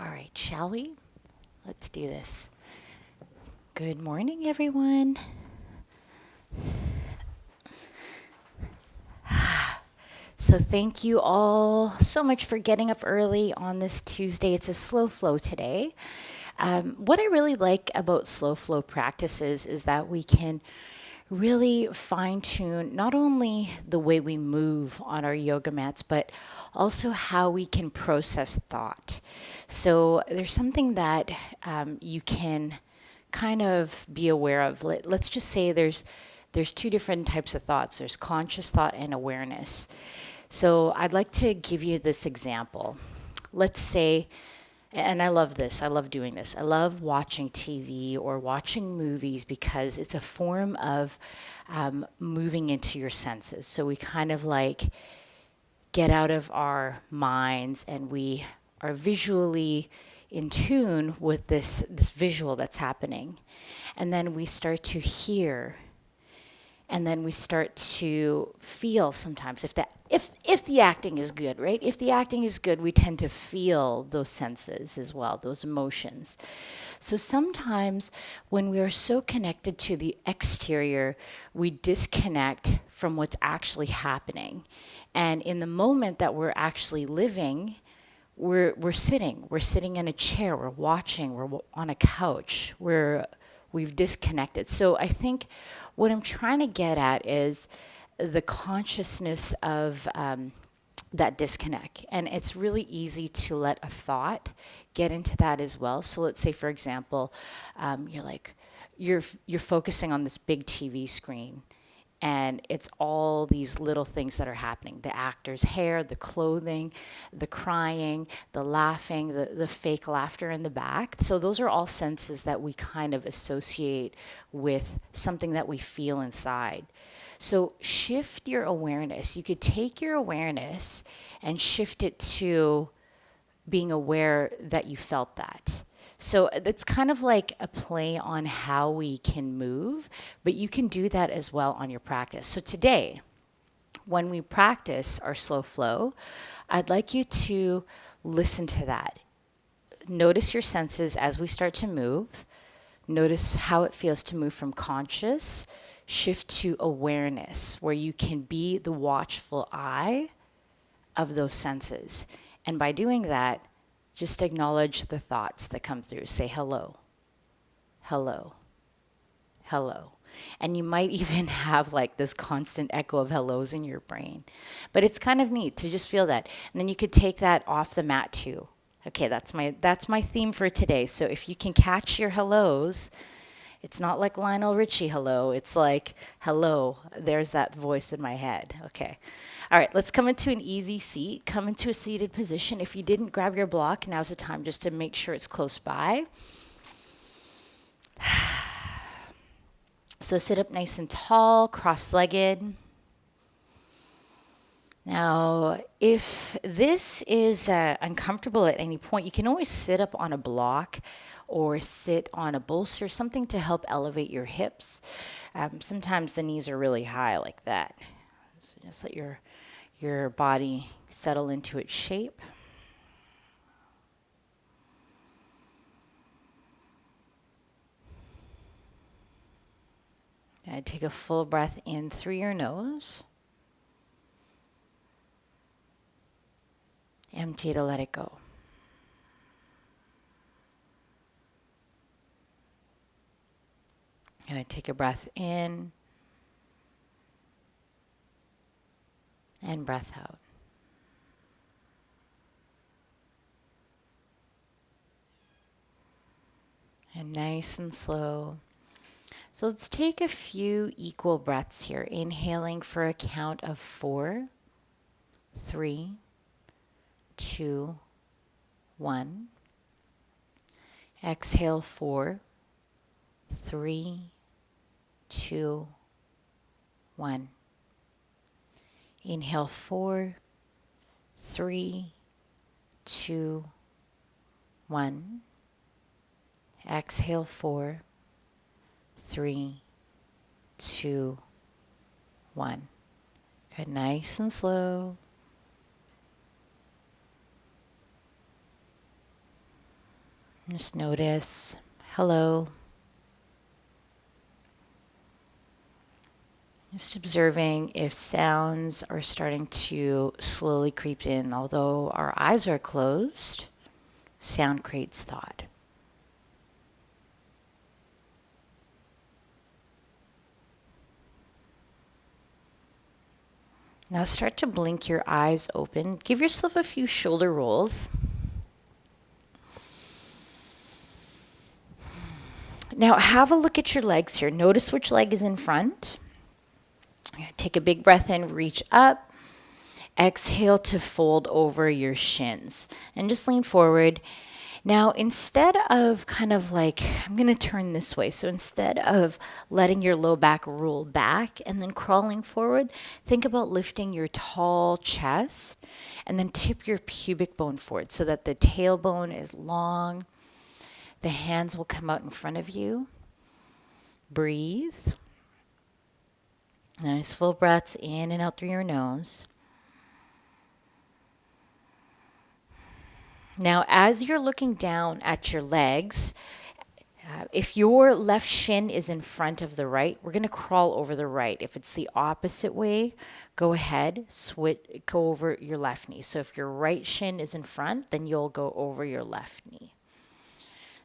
All right, shall we? Let's do this. Good morning, everyone. So, thank you all so much for getting up early on this Tuesday. It's a slow flow today. What I really like about slow flow practices is that we can really fine tune not only the way we move on our yoga mats, but also how we can process thought. So, there's something that you can kind of be aware of. Let's just say there's two different types of thoughts. There's conscious thought and awareness. So I'd like to give you this example. Let's say, and I love this, I love doing this. I love watching TV or watching movies because it's a form of moving into your senses. So we kind of like get out of our minds and we are visually in tune with this visual that's happening. And then we start to hear, and then we start to feel sometimes if the acting is good, right? If the acting is good, we tend to feel those senses as well, those emotions. So sometimes when we are so connected to the exterior, we disconnect from what's actually happening. And in the moment that we're actually living, we're sitting in a chair, we're watching, we're on a couch, we've disconnected. So I think what I'm trying to get at is the consciousness of that disconnect. And it's really easy to let a thought get into that as well. So let's say, for example, you're focusing on this big TV screen, and it's all these little things that are happening: the actor's hair, the clothing, the crying, the laughing, the fake laughter in the back. So those are all senses that we kind of associate with something that we feel inside. So shift your awareness. You could take your awareness and shift it to being aware that you felt that. So it's kind of like a play on how we can move, but you can do that as well on your practice. So today, when we practice our slow flow, I'd like you to listen to that. Notice your senses as we start to move. Notice how it feels to move from conscious, shift to awareness, where you can be the watchful eye of those senses. And by doing that, just acknowledge the thoughts that come through. Say hello, hello, hello. And you might even have like this constant echo of hellos in your brain. But it's kind of neat to just feel that. And then you could take that off the mat too. Okay, that's my theme for today. So if you can catch your hellos, it's not like Lionel Richie hello. It's like hello. There's that voice in my head. Okay. All right, let's come into an easy seat. Come into a seated position. If you didn't grab your block, now's the time just to make sure it's close by. So sit up nice and tall, cross-legged. Now, if this is uncomfortable at any point, you can always sit up on a block or sit on a bolster, something to help elevate your hips. Sometimes the knees are really high like that. So just let your body settle into its shape. And take a full breath in through your nose. Empty to let it go. And take a breath in and breath out. And nice and slow. So let's take a few equal breaths here. Inhaling for a count of 4, 3, 2, 1. Exhale 4, 3, 2, 1. Inhale 4, 3, 2, 1. Exhale 4, 3, 2, 1. Good, nice and slow. Just notice, hello. Just observing if sounds are starting to slowly creep in. Although our eyes are closed, sound creates thought. Now start to blink your eyes open. Give yourself a few shoulder rolls. Now have a look at your legs here. Notice which leg is in front. Take a big breath in, reach up. Exhale to fold over your shins and just lean forward. Now, instead of kind of like, I'm going to turn this way. So instead of letting your low back roll back and then crawling forward, think about lifting your tall chest and then tip your pubic bone forward so that the tailbone is long. The hands will come out in front of you. Breathe. Nice full breaths in and out through your nose. Now, as you're looking down at your legs, if your left shin is in front of the right, we're going to crawl over the right. If it's the opposite way, go ahead, go over your left knee. So if your right shin is in front, then you'll go over your left knee.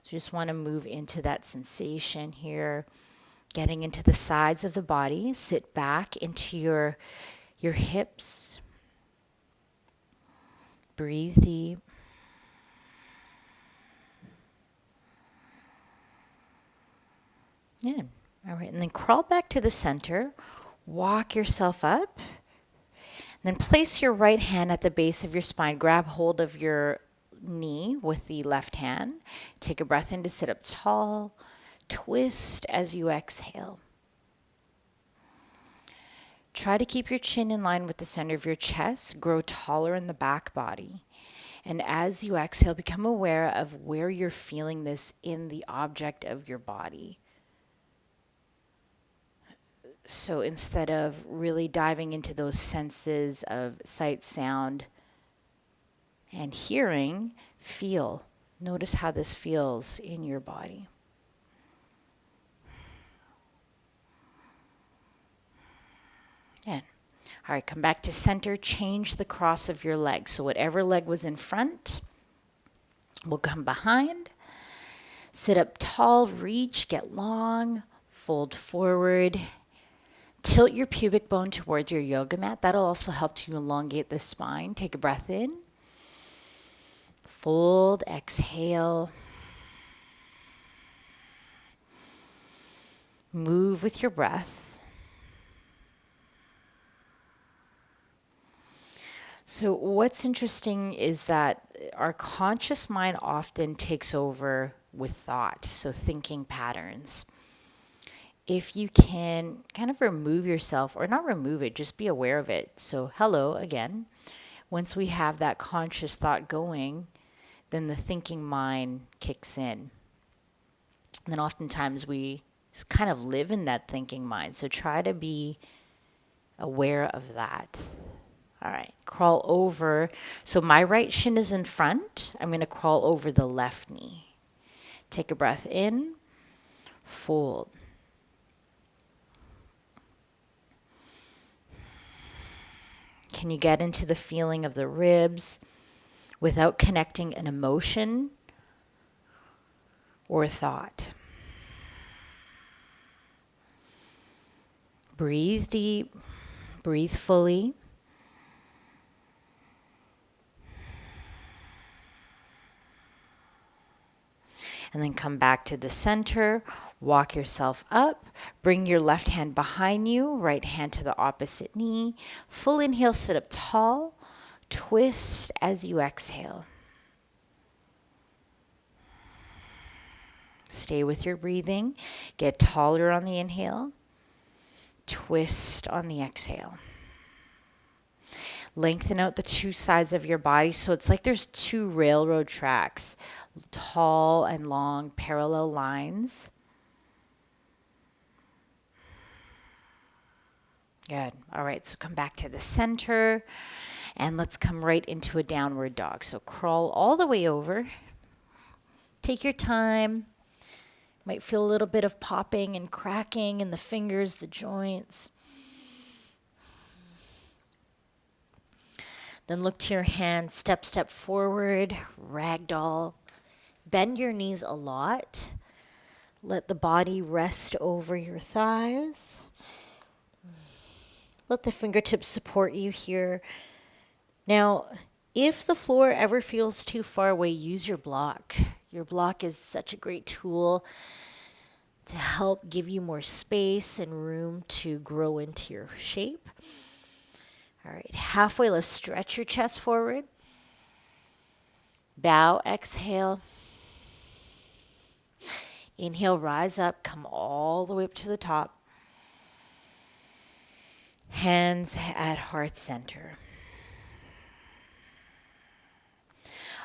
So you just want to move into that sensation here, getting into the sides of the body. Sit back into your hips. Breathe deep. Yeah. All right. And then crawl back to the center. Walk yourself up. And then place your right hand at the base of your spine. Grab hold of your knee with the left hand. Take a breath in to sit up tall. Twist as you exhale. Try to keep your chin in line with the center of your chest. Grow taller in the back body. And as you exhale, become aware of where you're feeling this in the object of your body. So instead of really diving into those senses of sight, sound, and hearing, feel. Notice how this feels in your body. And all right, come back to center. Change the cross of your legs. So whatever leg was in front will come behind. Sit up tall, reach, get long, fold forward. Tilt your pubic bone towards your yoga mat. That'll also help to elongate the spine. Take a breath in. Fold, exhale. Move with your breath. So what's interesting is that our conscious mind often takes over with thought, so thinking patterns. If you can kind of remove yourself, or not remove it, just be aware of it. So hello again. Once we have that conscious thought going, then the thinking mind kicks in. And then oftentimes we just kind of live in that thinking mind. So try to be aware of that. All right, crawl over. So my right shin is in front. I'm going to crawl over the left knee. Take a breath in, fold. Can you get into the feeling of the ribs without connecting an emotion or thought? Breathe deep, breathe fully. And then come back to the center, walk yourself up, bring your left hand behind you, right hand to the opposite knee. Full inhale, sit up tall, twist as you exhale. Stay with your breathing, get taller on the inhale, twist on the exhale. Lengthen out the two sides of your body so it's like there's two railroad tracks, tall and long parallel lines. Good. All right, so come back to the center and let's come right into a downward dog. So crawl all the way over. Take your time. Might feel a little bit of popping and cracking in the fingers, the joints. Then look to your hands, step forward, ragdoll. Bend your knees a lot. Let the body rest over your thighs. Let the fingertips support you here. Now, if the floor ever feels too far away, use your block. Your block is such a great tool to help give you more space and room to grow into your shape. All right, halfway lift, stretch your chest forward. Bow, exhale. Inhale, rise up, come all the way up to the top. Hands at heart center.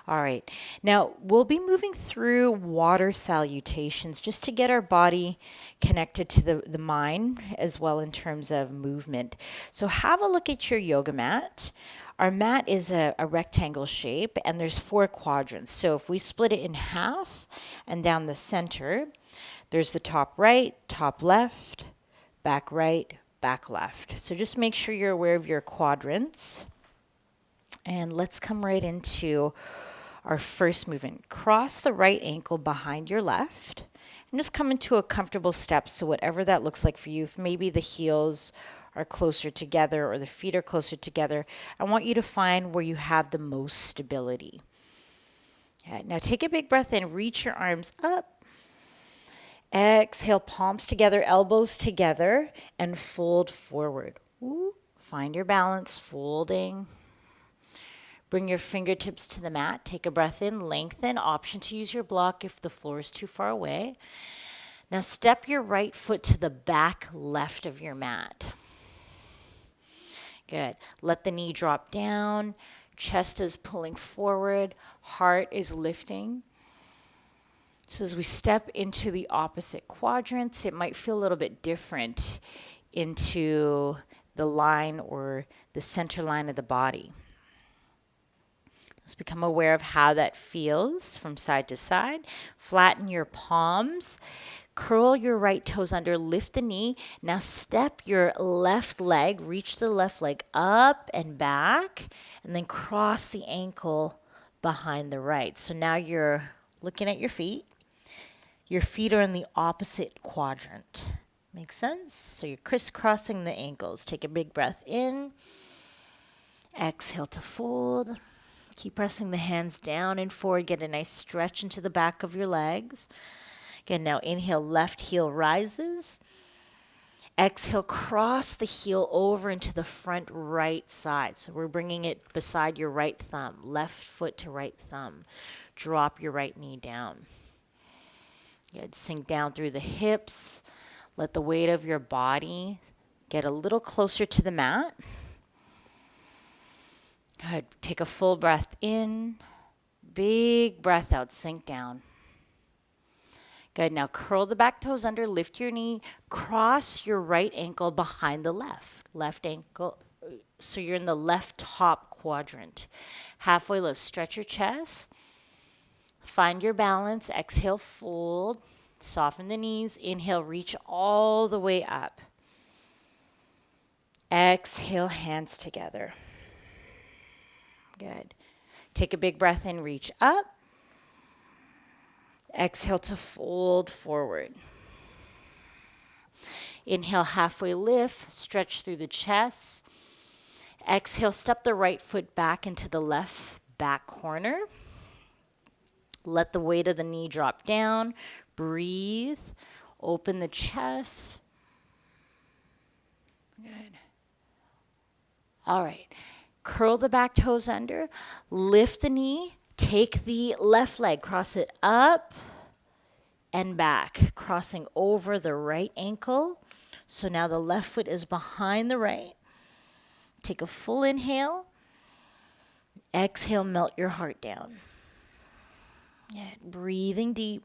All right, now we'll be moving through water salutations just to get our body connected to the mind as well in terms of movement. So have a look at your yoga mat. Our mat is a rectangle shape and there's 4 quadrants. So if we split it in half and down the center, there's the top right, top left, back right, back left. So just make sure you're aware of your quadrants. And let's come right into our first movement. Cross the right ankle behind your left and just come into a comfortable step. So whatever that looks like for you, if maybe the heels are closer together or the feet are closer together, I want you to find where you have the most stability. Okay, now take a big breath in, reach your arms up. Exhale, palms together, elbows together, and fold forward. Ooh, find your balance, folding. Bring your fingertips to the mat. Take a breath in, lengthen. Option to use your block if the floor is too far away. Now step your right foot to the back left of your mat. Good. Let the knee drop down. Chest is pulling forward. Heart is lifting. So as we step into the opposite quadrants, it might feel a little bit different into the line or the center line of the body. Let's become aware of how that feels from side to side. Flatten your palms. Curl your right toes under, lift the knee. Now step your left leg, reach the left leg up and back, and then cross the ankle behind the right. So now you're looking at your feet. Your feet are in the opposite quadrant. Make sense? So you're crisscrossing the ankles. Take a big breath in. Exhale to fold. Keep pressing the hands down and forward. Get a nice stretch into the back of your legs. Again, now inhale, left heel rises. Exhale, cross the heel over into the front right side. So we're bringing it beside your right thumb, left foot to right thumb. Drop your right knee down. Good. Sink down through the hips. Let the weight of your body get a little closer to the mat. Good. Take a full breath in. Big breath out. Sink down. Good. Now curl the back toes under. Lift your knee. Cross your right ankle behind the left. Left ankle. So you're in the left top quadrant. Halfway lift. Stretch your chest. Find your balance. Exhale, fold. Soften the knees. Inhale, reach all the way up. Exhale, hands together. Good. Take a big breath in, reach up. Exhale to fold forward. Inhale, halfway lift, stretch through the chest. Exhale, step the right foot back into the left back corner. Let the weight of the knee drop down. Breathe. Open the chest. Good. All right. Curl the back toes under. Lift the knee. Take the left leg. Cross it up and back. Crossing over the right ankle. So now the left foot is behind the right. Take a full inhale. Exhale, melt your heart down. Yeah, breathing deep.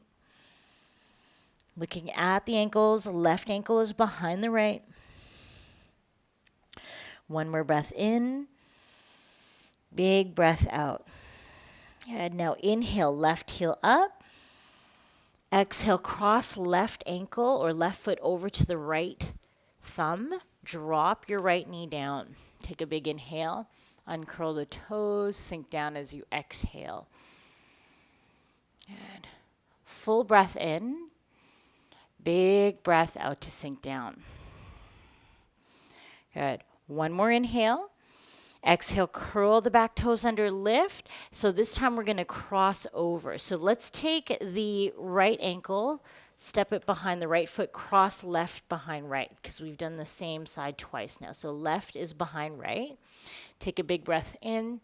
Looking at the ankles. Left ankle is behind the right. One more breath in. Big breath out. And now inhale, left heel up. Exhale, cross left ankle or left foot over to the right thumb. Drop your right knee down. Take a big inhale. Uncurl the toes. Sink down as you exhale. Good. Full breath in. Big breath out to sink down. Good. One more inhale. Exhale, curl the back toes under, lift. So this time we're going to cross over. So let's take the right ankle, step it behind the right foot, cross left behind right, because we've done the same side twice now. So left is behind right. Take a big breath in.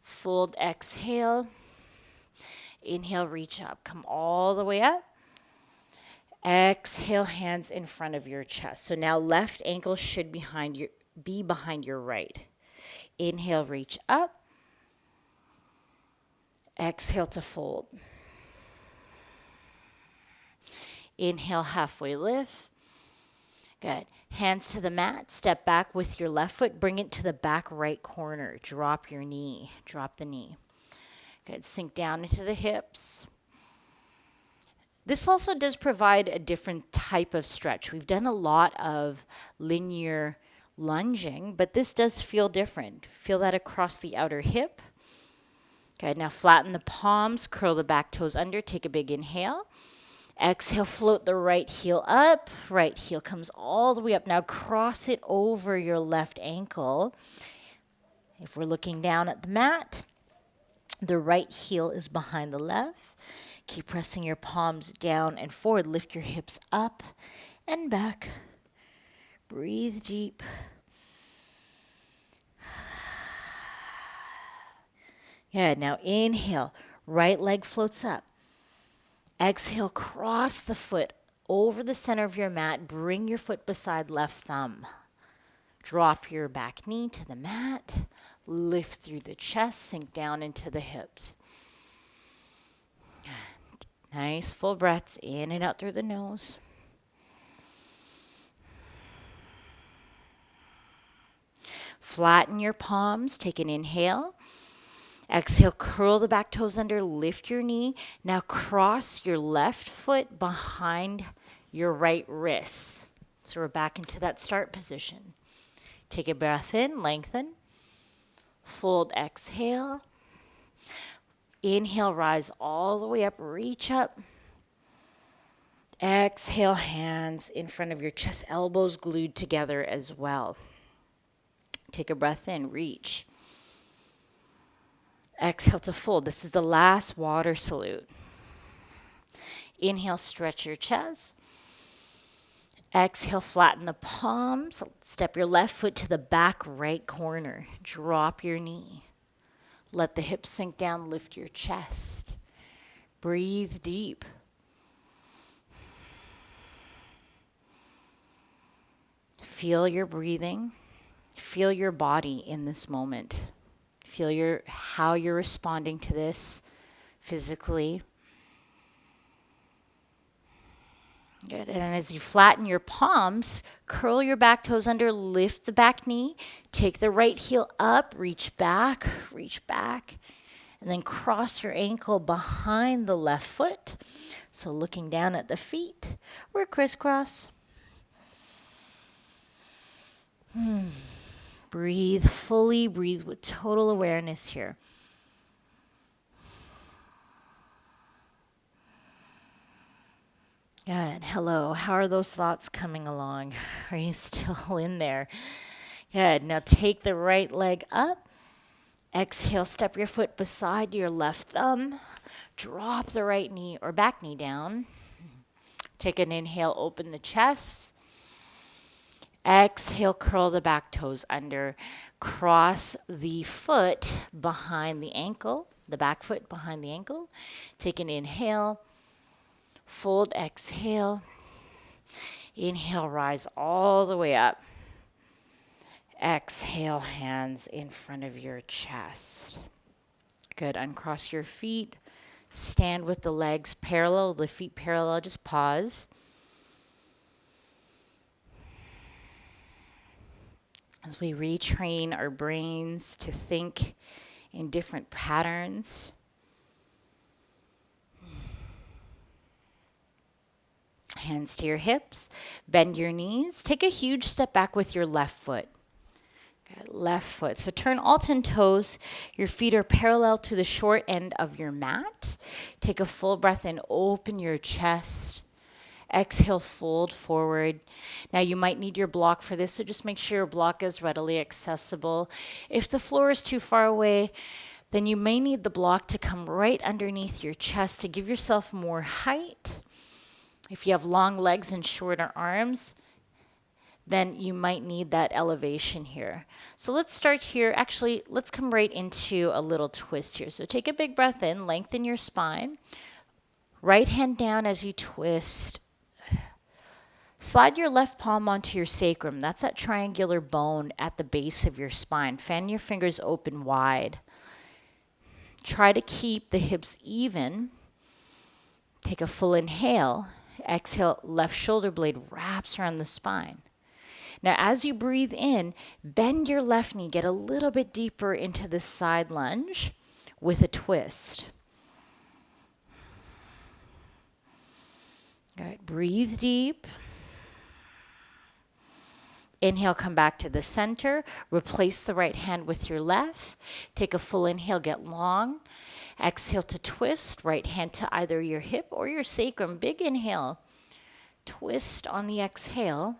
Fold, exhale. Inhale, reach up. Come all the way up. Exhale, hands in front of your chest. So now left ankle should be behind your right. Inhale, reach up. Exhale to fold. Inhale, halfway lift. Good. Hands to the mat. Step back with your left foot. Bring it to the back right corner. Drop your knee. Drop the knee. Good. Sink down into the hips. This also does provide a different type of stretch. We've done a lot of linear lunging, but this does feel different. Feel that across the outer hip. Okay, now flatten the palms, curl the back toes under, take a big inhale. Exhale, float the right heel up. Right heel comes all the way up. Now cross it over your left ankle. If we're looking down at the mat, the right heel is behind the left. Keep pressing your palms down and forward. Lift your hips up and back. Breathe deep. Yeah, now inhale. Right leg floats up. Exhale, cross the foot over the center of your mat. Bring your foot beside left thumb. Drop your back knee to the mat. Lift through the chest. Sink down into the hips. Nice full breaths in and out through the nose. Flatten your palms. Take an inhale. Exhale, curl the back toes under, lift your knee. Now cross your left foot behind your right wrist. So we're back into that start position. Take a breath in, lengthen. Fold, exhale. Inhale, rise all the way up, reach up. Exhale, hands in front of your chest, elbows glued together as well. Take a breath in, reach. Exhale to fold. This is the last water salute. Inhale, stretch your chest. Exhale, flatten the palms. Step your left foot to the back right corner. Drop your knee. Let the hips sink down, lift your chest. Breathe deep. Feel your breathing. Feel your body in this moment. Feel how you're responding to this physically. Good. And as you flatten your palms, curl your back toes under, lift the back knee, take the right heel up, reach back, and then cross your ankle behind the left foot. So looking down at the feet, we're crisscross. Breathe fully, breathe with total awareness here. Good. Hello. How are those thoughts coming along? Are you still in there? Good. Now take the right leg up. Exhale, step your foot beside your left thumb. Drop the right knee or back knee down. Take an inhale, open the chest. Exhale, curl the back toes under. Cross the foot behind the ankle, the back foot behind the ankle. Take an inhale. Fold, exhale. Inhale, rise all the way up. Exhale, hands in front of your chest. Good. Uncross your feet. Stand with the legs parallel, the feet parallel. Just pause. As we retrain our brains to think in different patterns. Hands to your hips, bend your knees. Take a huge step back with your left foot. Good. Left foot. So turn all 10 toes. Your feet are parallel to the short end of your mat. Take a full breath and open your chest. Exhale, fold forward. Now you might need your block for this, so just make sure your block is readily accessible. If the floor is too far away, then you may need the block to come right underneath your chest to give yourself more height. If you have long legs and shorter arms, then you might need that elevation here. So let's start here. Actually, let's come right into a little twist here. So take a big breath in, lengthen your spine. Right hand down as you twist. Slide your left palm onto your sacrum. That's that triangular bone at the base of your spine. Fan your fingers open wide. Try to keep the hips even. Take a full inhale. Exhale, left shoulder blade wraps around the spine. Now, as you breathe in, bend your left knee. Get a little bit deeper into the side lunge with a twist. Good. Breathe deep. Inhale, come back to the center. Replace the right hand with your left. Take a full inhale, get long. Exhale to twist. Right hand to either your hip or your sacrum. Big inhale. Twist on the exhale.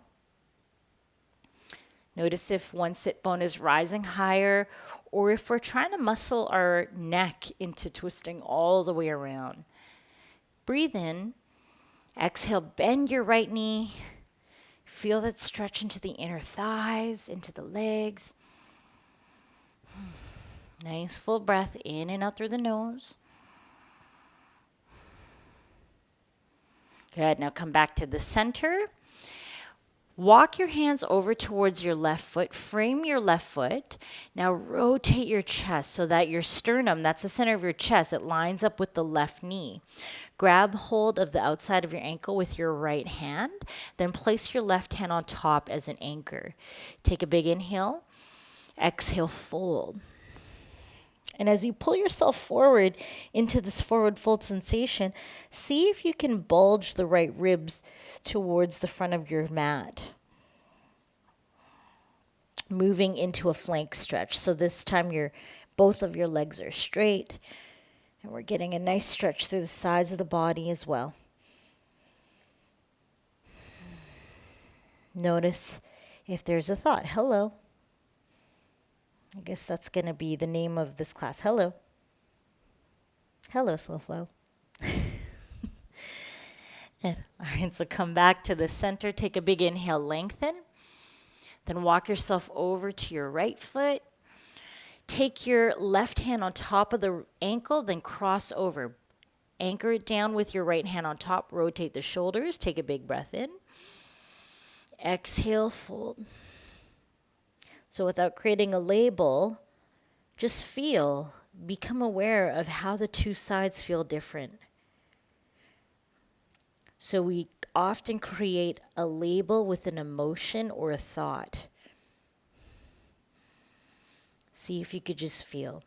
Notice if one sit bone is rising higher or if we're trying to muscle our neck into twisting all the way around. Breathe in. Exhale, bend your right knee. Feel that stretch into the inner thighs, into the legs. Nice full breath in and out through the nose. Good. Now come back to the center. Walk your hands over towards your left foot. Frame your left foot. Now rotate your chest so that your sternum, that's the center of your chest, it lines up with the left knee. Grab hold of the outside of your ankle with your right hand. Then place your left hand on top as an anchor. Take a big inhale. Exhale, fold. And as you pull yourself forward into this forward fold sensation, see if you can bulge the right ribs towards the front of your mat. Moving into a flank stretch. So this time both of your legs are straight. And we're getting a nice stretch through the sides of the body as well. Notice if there's a thought. Hello. I guess that's going to be the name of this class. Hello. Hello, slow flow. All right, so come back to the center. Take a big inhale, lengthen. Then walk yourself over to your right foot. Take your left hand on top of the ankle, then cross over. Anchor it down with your right hand on top. Rotate the shoulders. Take a big breath in. Exhale, fold. So without creating a label, just feel, become aware of how the two sides feel different. So we often create a label with an emotion or a thought. See if you could just feel.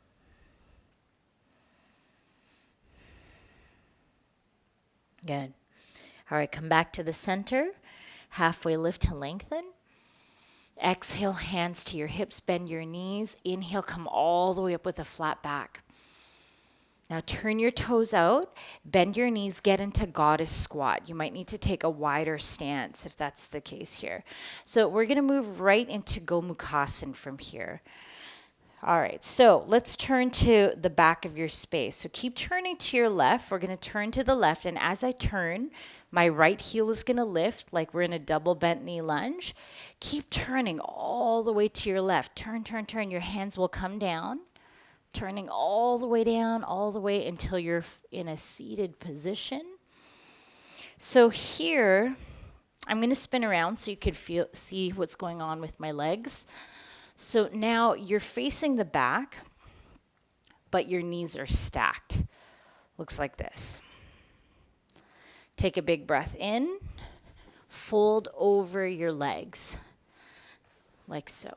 Good. All right, come back to the center. Halfway lift to lengthen. Exhale, hands to your hips, bend your knees. Inhale, come all the way up with a flat back. Now turn your toes out, bend your knees, get into goddess squat. You might need to take a wider stance if that's the case here. So we're going to move right into Gomukhasana from here. All right, so let's turn to the back of your space. So keep turning to your left. We're going to turn to the left, and as I turn, my right heel is going to lift like we're in a double bent knee lunge. Keep turning all the way to your left. Turn, turn, turn. Your hands will come down, turning all the way down, all the way until you're in a seated position. So here, I'm going to spin around so you could see what's going on with my legs. So now you're facing the back, but your knees are stacked. Looks like this. Take a big breath in, fold over your legs, like so.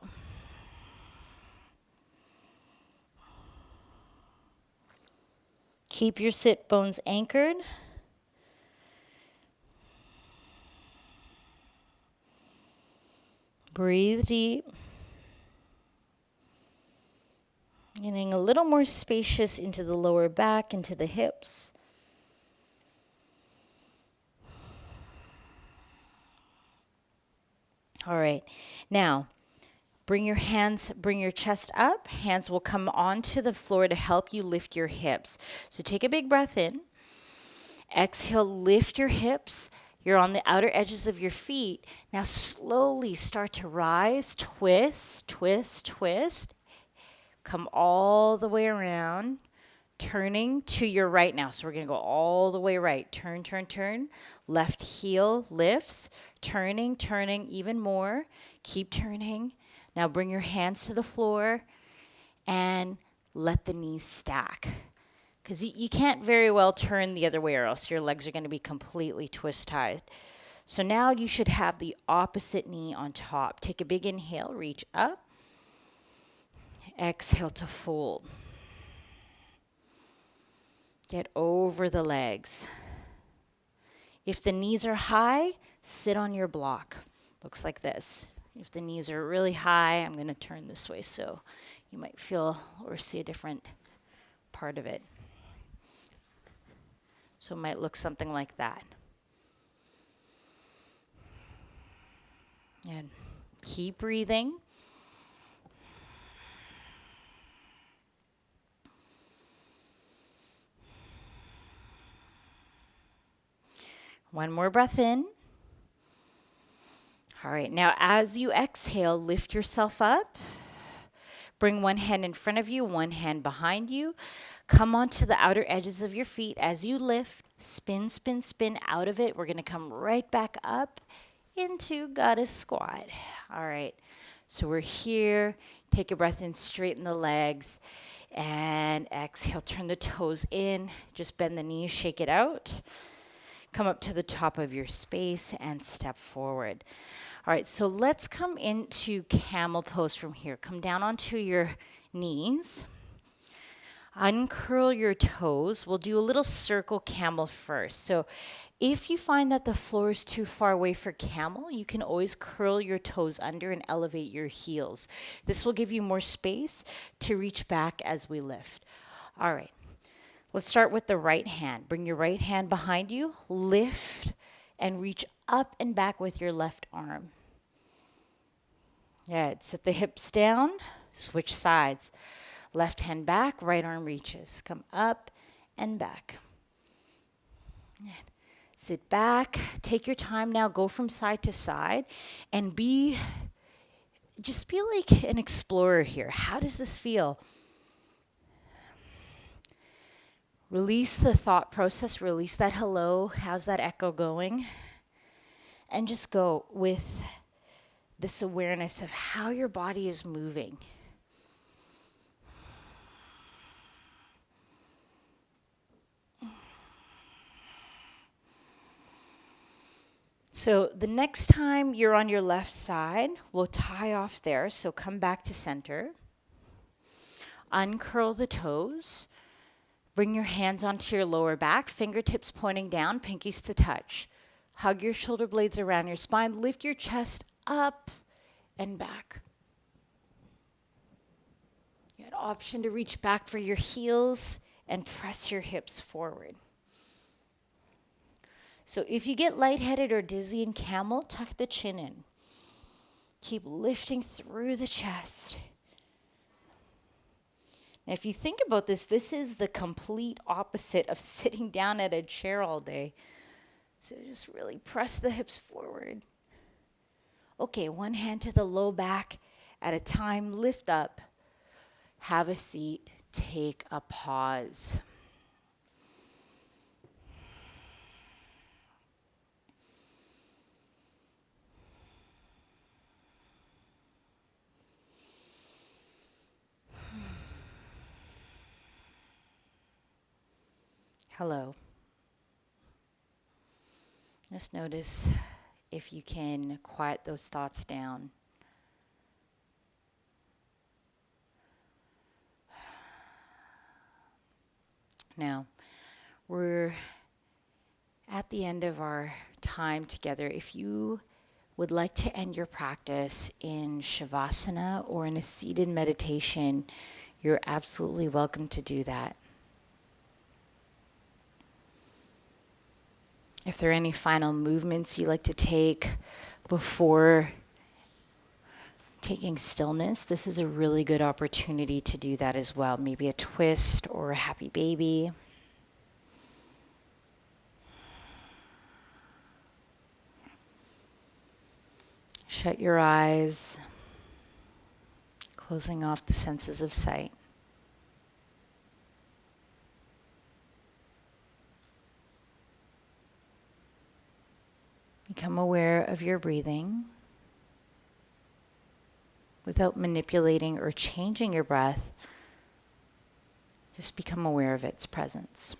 Keep your sit bones anchored. Breathe deep. Getting a little more spacious into the lower back, into the hips. All right. Now, bring your chest up. Hands will come onto the floor to help you lift your hips. So take a big breath in. Exhale, lift your hips. You're on the outer edges of your feet. Now slowly start to rise, twist, twist, twist. Come all the way around, turning to your right now. So we're going to go all the way right. Turn, turn, turn. Left heel lifts. Turning, turning even more. Keep turning. Now bring your hands to the floor and let the knees stack. Because you can't very well turn the other way or else your legs are going to be completely twist-tied. So now you should have the opposite knee on top. Take a big inhale, reach up. Exhale to fold. Get over the legs. If the knees are high, sit on your block. Looks like this. If the knees are really high, I'm going to turn this way so you might feel or see a different part of it. So it might look something like that. And keep breathing. One more breath in. All right, now as you exhale, lift yourself up. Bring one hand in front of you, one hand behind you. Come onto the outer edges of your feet as you lift. Spin, spin, spin out of it. We're going to come right back up into goddess squat. All right, so we're here. Take a breath in, straighten the legs. And exhale, turn the toes in. Just bend the knees, shake it out. Come up to the top of your space and step forward. All right, so let's come into camel pose from here. Come down onto your knees. Uncurl your toes. We'll do a little circle camel first. So if you find that the floor is too far away for camel, you can always curl your toes under and elevate your heels. This will give you more space to reach back as we lift. All right, let's start with the right hand. Bring your right hand behind you, lift, and reach up and back with your left arm. Yeah, sit the hips down, switch sides. Left hand back, right arm reaches. Come up and back. Sit back, take your time now, go from side to side, and just be like an explorer here. How does this feel? Release the thought process, release that hello, how's that echo going? And just go with this awareness of how your body is moving. So the next time you're on your left side, we'll tie off there. So come back to center. Uncurl the toes. Bring your hands onto your lower back, fingertips pointing down, pinkies to touch. Hug your shoulder blades around your spine. Lift your chest up and back. You had an option to reach back for your heels and press your hips forward. So if you get lightheaded or dizzy in camel, tuck the chin in. Keep lifting through the chest. Now, if you think about this, this is the complete opposite of sitting down at a chair all day. So just really press the hips forward. Okay, one hand to the low back at a time. Lift up. Have a seat. Take a pause. Hello. Just notice if you can quiet those thoughts down. Now, we're at the end of our time together. If you would like to end your practice in Shavasana or in a seated meditation, you're absolutely welcome to do that. If there are any final movements you like to take before taking stillness, this is a really good opportunity to do that as well. Maybe a twist or a happy baby. Shut your eyes, closing off the senses of sight. Become aware of your breathing without manipulating or changing your breath. Just become aware of its presence.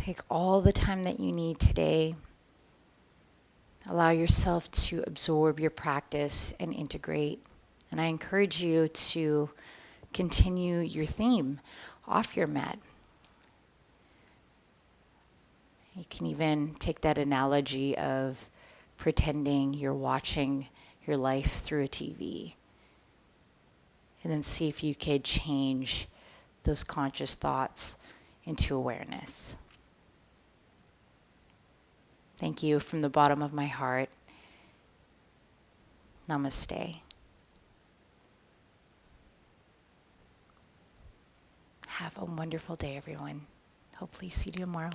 Take all the time that you need today. Allow yourself to absorb your practice and integrate. And I encourage you to continue your theme off your mat. You can even take that analogy of pretending you're watching your life through a TV. And then see if you could change those conscious thoughts into awareness. Thank you from the bottom of my heart. Namaste. Have a wonderful day, everyone. Hopefully see you tomorrow.